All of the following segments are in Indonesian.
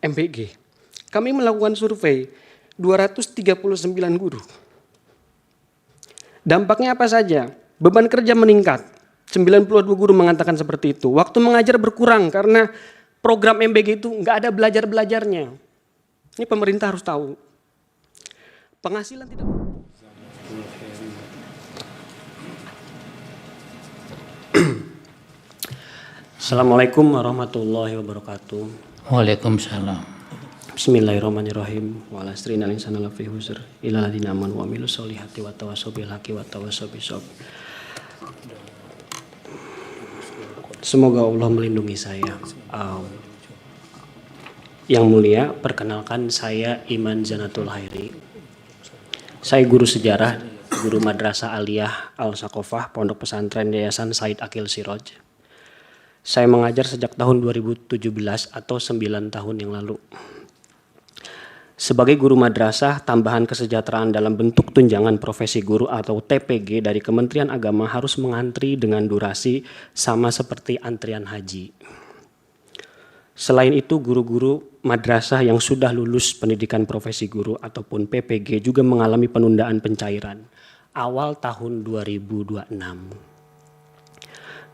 MBG. Kami melakukan survei 239 guru. Dampaknya apa saja? Beban kerja meningkat. 92 guru mengatakan seperti itu. Waktu mengajar berkurang karena program MBG itu nggak ada belajarnya. Ini pemerintah harus tahu. Penghasilan tidak. Assalamualaikum warahmatullahi wabarakatuh. Waalaikumsalam. Bismillahirrahmanirrahim. Wa ala asrina linsana lafi husr ila ladina aman wa amilu solihati wa tawassaw bil haqqi wa tawassaw bis sabr. Semoga Allah melindungi saya. Yang mulia, perkenalkan saya Iman Zanatul Hairi. Saya guru sejarah, guru Madrasah Aliyah Al-Saqofah, Pondok Pesantren Yayasan Said Akil Siraj. Saya mengajar sejak tahun 2017 atau 9 tahun yang lalu. Sebagai guru madrasah, tambahan kesejahteraan dalam bentuk tunjangan profesi guru atau TPG dari Kementerian Agama harus mengantri dengan durasi sama seperti antrian haji. Selain itu, guru-guru madrasah yang sudah lulus pendidikan profesi guru ataupun PPG juga mengalami penundaan pencairan awal tahun 2026.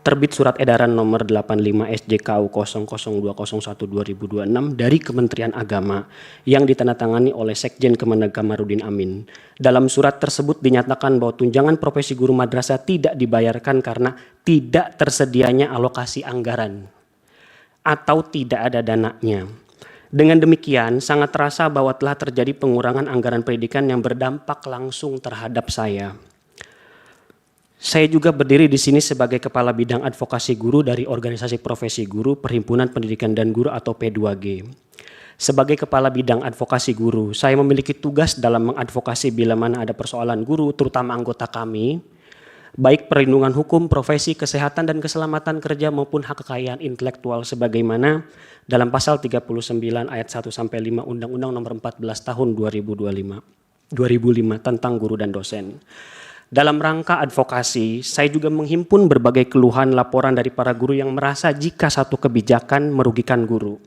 Terbit Surat Edaran Nomor 85 SJKU 002001/2026 dari Kementerian Agama yang ditandatangani oleh Sekjen Kemenag Kamarudin Amin. Dalam surat tersebut dinyatakan bahwa tunjangan profesi guru madrasah tidak dibayarkan karena tidak tersedianya alokasi anggaran atau tidak ada dananya. Dengan demikian, sangat terasa bahwa telah terjadi pengurangan anggaran pendidikan yang berdampak langsung terhadap saya. Saya juga berdiri di sini sebagai Kepala Bidang Advokasi Guru dari Organisasi Profesi Guru Perhimpunan Pendidikan dan Guru atau P2G. Sebagai Kepala Bidang Advokasi Guru, saya memiliki tugas dalam mengadvokasi bila mana ada persoalan guru, terutama anggota kami, baik perlindungan hukum, profesi, kesehatan, dan keselamatan kerja maupun hak kekayaan intelektual sebagaimana dalam pasal 39 ayat 1-5 Undang-Undang Nomor 14 Tahun 2005 tentang guru dan dosen. Dalam rangka advokasi, saya juga menghimpun berbagai keluhan laporan dari para guru yang merasa jika satu kebijakan merugikan guru.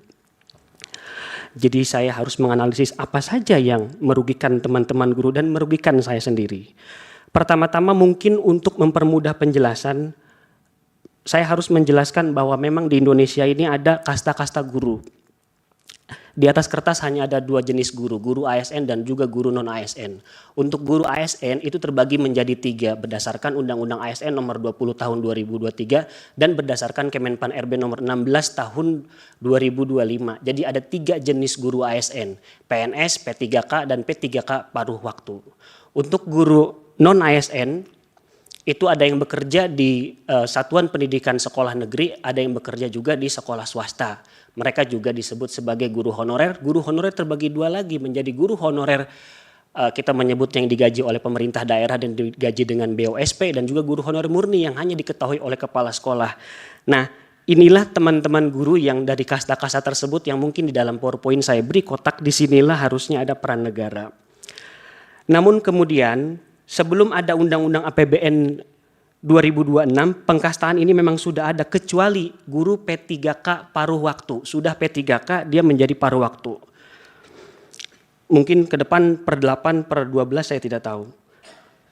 Jadi saya harus menganalisis apa saja yang merugikan teman-teman guru dan merugikan saya sendiri. Pertama-tama mungkin untuk mempermudah penjelasan, saya harus menjelaskan bahwa memang di Indonesia ini ada kasta-kasta guru. Di atas kertas hanya ada 2 jenis guru, guru ASN dan juga guru non-ASN. Untuk guru ASN itu terbagi menjadi 3 berdasarkan Undang-Undang ASN nomor 20 tahun 2023 dan berdasarkan Kemenpan RB nomor 16 tahun 2025. Jadi ada 3 jenis guru ASN, PNS, P3K dan P3K paruh waktu. Untuk guru non-ASN itu ada yang bekerja di satuan pendidikan sekolah negeri, ada yang bekerja juga di sekolah swasta. Mereka juga disebut sebagai guru honorer. Guru honorer terbagi 2 lagi menjadi guru honorer kita menyebut yang digaji oleh pemerintah daerah dan digaji dengan BOSP dan juga guru honorer murni yang hanya diketahui oleh kepala sekolah. Nah, inilah teman-teman guru yang dari kasta-kasta tersebut yang mungkin di dalam PowerPoint saya beri kotak, disinilah harusnya ada peran negara. Namun kemudian sebelum ada Undang-Undang APBN 2026, pengkastaan ini memang sudah ada kecuali guru P3K paruh waktu. Sudah P3K dia menjadi paruh waktu. Mungkin ke depan per 8, per 12 saya tidak tahu.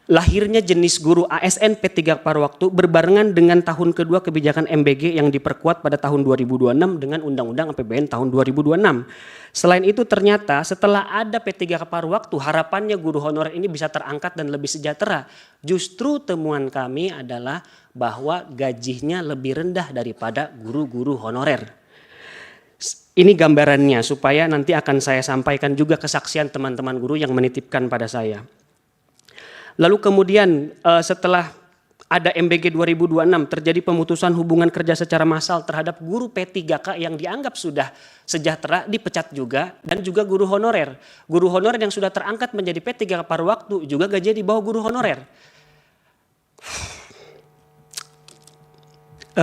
Lahirnya jenis guru ASN P3 paruh waktu berbarengan dengan tahun kedua kebijakan MBG yang diperkuat pada tahun 2026 dengan Undang-Undang APBN tahun 2026. Selain itu ternyata setelah ada P3 paruh waktu, harapannya guru honorer ini bisa terangkat dan lebih sejahtera. Justru temuan kami adalah bahwa gajinya lebih rendah daripada guru-guru honorer. Ini gambarannya supaya nanti akan saya sampaikan juga kesaksian teman-teman guru yang menitipkan pada saya. Lalu kemudian setelah ada MBG 2026 terjadi pemutusan hubungan kerja secara massal terhadap guru P3K yang dianggap sudah sejahtera dipecat juga dan juga guru honorer. Guru honorer yang sudah terangkat menjadi P3K paruh waktu juga gajinya di bawah guru honorer.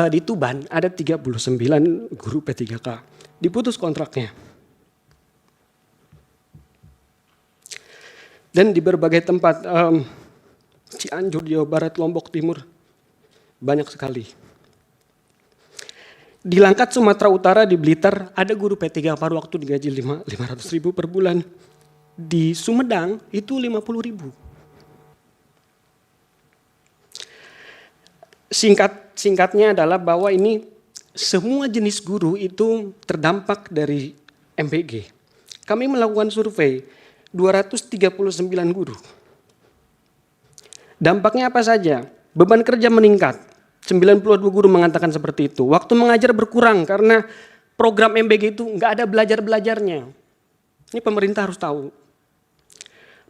Di Tuban ada 39 guru P3K diputus kontraknya. Dan di berbagai tempat Cianjur, Jawa Barat, Lombok Timur, banyak sekali. Di Langkat, Sumatera Utara, di Blitar, ada guru P3 paruh waktu digaji 500.000 per bulan. Di Sumedang itu 50.000. Singkatnya adalah bahwa ini semua jenis guru itu terdampak dari MBG. Kami melakukan survei 239 guru. Dampaknya apa saja? Beban kerja meningkat. 92 guru mengatakan seperti itu. Waktu mengajar berkurang karena program MBG itu nggak ada belajar-belajarnya. Ini pemerintah harus tahu.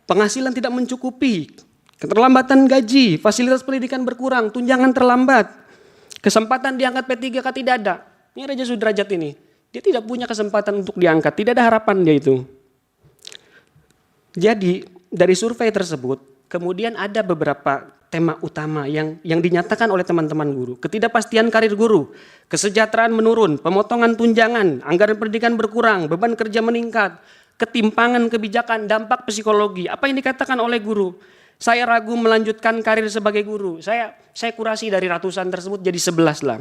Penghasilan tidak mencukupi, keterlambatan gaji, fasilitas pendidikan berkurang, tunjangan terlambat, kesempatan diangkat P3K tidak ada. Ini Raja Sudrajat ini, dia tidak punya kesempatan untuk diangkat, tidak ada harapan dia itu. Jadi dari survei tersebut, kemudian ada beberapa tema utama yang dinyatakan oleh teman-teman guru. Ketidakpastian karir guru, kesejahteraan menurun, pemotongan tunjangan, anggaran pendidikan berkurang, beban kerja meningkat, ketimpangan kebijakan, dampak psikologi. Apa yang dikatakan oleh guru? Saya ragu melanjutkan karir sebagai guru. Saya kurasi dari ratusan tersebut jadi 11 lah.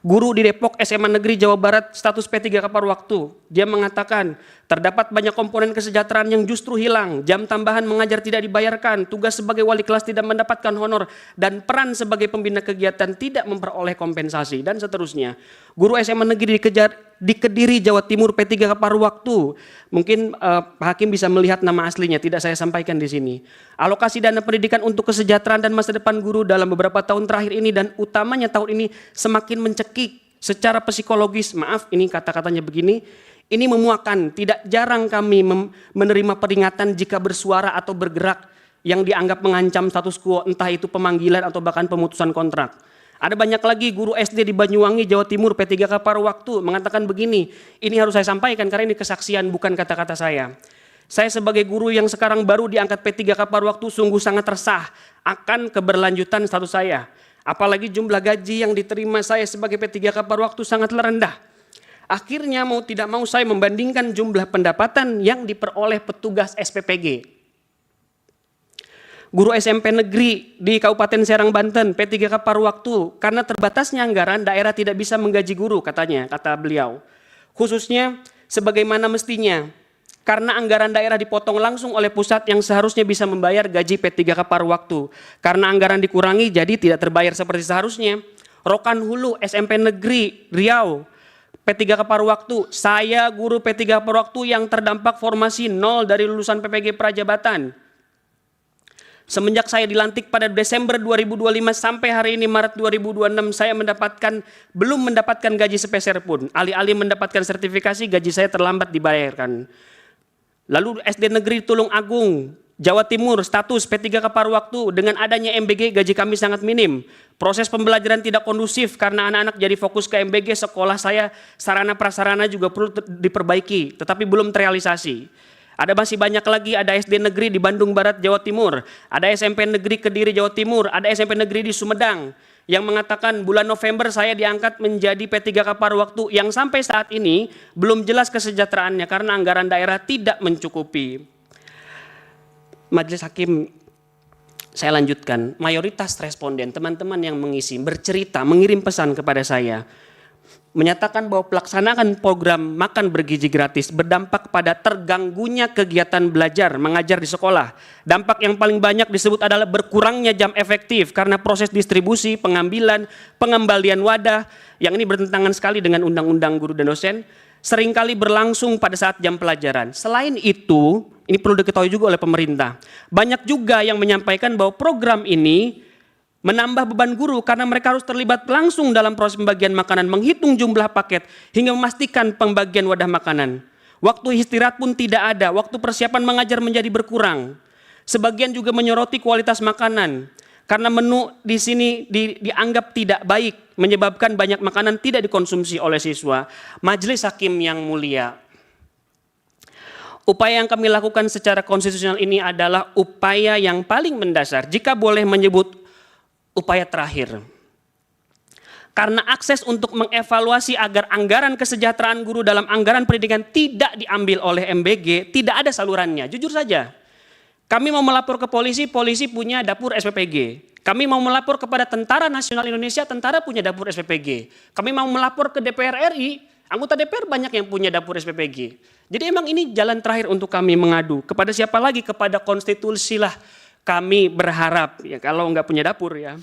Guru di Depok SMA Negeri Jawa Barat status P3K paruh waktu. Dia mengatakan terdapat banyak komponen kesejahteraan yang justru hilang. Jam tambahan mengajar tidak dibayarkan, tugas sebagai wali kelas tidak mendapatkan honor, dan peran sebagai pembina kegiatan tidak memperoleh kompensasi, dan seterusnya. Guru SMA Negeri di Kediri Jawa Timur P3K paruh waktu. Mungkin Pak Hakim bisa melihat nama aslinya, tidak saya sampaikan di sini. Alokasi dana pendidikan untuk kesejahteraan dan masa depan guru dalam beberapa tahun terakhir ini dan utamanya tahun ini semakin mencekik secara psikologis. Maaf, ini kata-katanya begini. Ini memuakan, tidak jarang kami menerima peringatan jika bersuara atau bergerak yang dianggap mengancam status quo, entah itu pemanggilan atau bahkan pemutusan kontrak. Ada banyak lagi guru SD di Banyuwangi, Jawa Timur, P3K paruh waktu mengatakan begini. Ini harus saya sampaikan karena ini kesaksian bukan kata-kata saya. Saya sebagai guru yang sekarang baru diangkat P3K paruh waktu sungguh sangat resah akan keberlanjutan status saya. Apalagi jumlah gaji yang diterima saya sebagai P3K paruh waktu sangat rendah. Akhirnya mau tidak mau saya membandingkan jumlah pendapatan yang diperoleh petugas SPPG. Guru SMP negeri di Kabupaten Serang, Banten, P3K paruh waktu, karena terbatasnya anggaran daerah tidak bisa menggaji guru katanya, kata beliau. Khususnya sebagaimana mestinya, karena anggaran daerah dipotong langsung oleh pusat yang seharusnya bisa membayar gaji P3K paruh waktu. Karena anggaran dikurangi jadi tidak terbayar seperti seharusnya. Rokan Hulu SMP negeri Riau, P3K paruh waktu, saya guru P3K paruh waktu yang terdampak formasi 0 dari lulusan PPG Prajabatan. Semenjak saya dilantik pada Desember 2025 sampai hari ini Maret 2026 saya belum mendapatkan gaji sepeser pun. Alih-alih mendapatkan sertifikasi gaji saya terlambat dibayarkan. Lalu SD Negeri Tulung Agung, Jawa Timur status P3K paruh waktu, dengan adanya MBG gaji kami sangat minim. Proses pembelajaran tidak kondusif karena anak-anak jadi fokus ke MBG, sekolah saya sarana prasarana juga perlu diperbaiki tetapi belum terrealisasi. Ada masih banyak lagi, ada SD negeri di Bandung Barat, Jawa Timur, ada SMP negeri Kediri, Jawa Timur, ada SMP negeri di Sumedang yang mengatakan bulan November saya diangkat menjadi P3K paruh waktu yang sampai saat ini belum jelas kesejahteraannya karena anggaran daerah tidak mencukupi. Majelis Hakim, saya lanjutkan, mayoritas responden, teman-teman yang mengisi, bercerita, mengirim pesan kepada saya, menyatakan bahwa pelaksanaan program makan bergizi gratis berdampak pada terganggunya kegiatan belajar mengajar di sekolah. Dampak yang paling banyak disebut adalah berkurangnya jam efektif karena proses distribusi, pengambilan, pengembalian wadah yang ini bertentangan sekali dengan Undang-Undang Guru dan Dosen, seringkali berlangsung pada saat jam pelajaran. Selain itu, ini perlu diketahui juga oleh pemerintah, banyak juga yang menyampaikan bahwa program ini menambah beban guru karena mereka harus terlibat langsung dalam proses pembagian makanan, menghitung jumlah paket, hingga memastikan pembagian wadah makanan. Waktu istirahat pun tidak ada, waktu persiapan mengajar menjadi berkurang. Sebagian juga menyoroti kualitas makanan, karena menu di sini dianggap tidak baik, menyebabkan banyak makanan tidak dikonsumsi oleh siswa. Majelis Hakim yang mulia, upaya yang kami lakukan secara konstitusional ini adalah upaya yang paling mendasar, jika boleh menyebut upaya terakhir. Karena akses untuk mengevaluasi agar anggaran kesejahteraan guru dalam anggaran pendidikan tidak diambil oleh MBG, tidak ada salurannya. Jujur saja, kami mau melapor ke polisi, polisi punya dapur SPPG. Kami mau melapor kepada Tentara Nasional Indonesia, tentara punya dapur SPPG. Kami mau melapor ke DPR RI, anggota DPR banyak yang punya dapur SPPG. Jadi emang ini jalan terakhir untuk kami mengadu. Kepada siapa lagi? Kepada konstitusi lah kami berharap, ya kalau nggak punya dapur ya.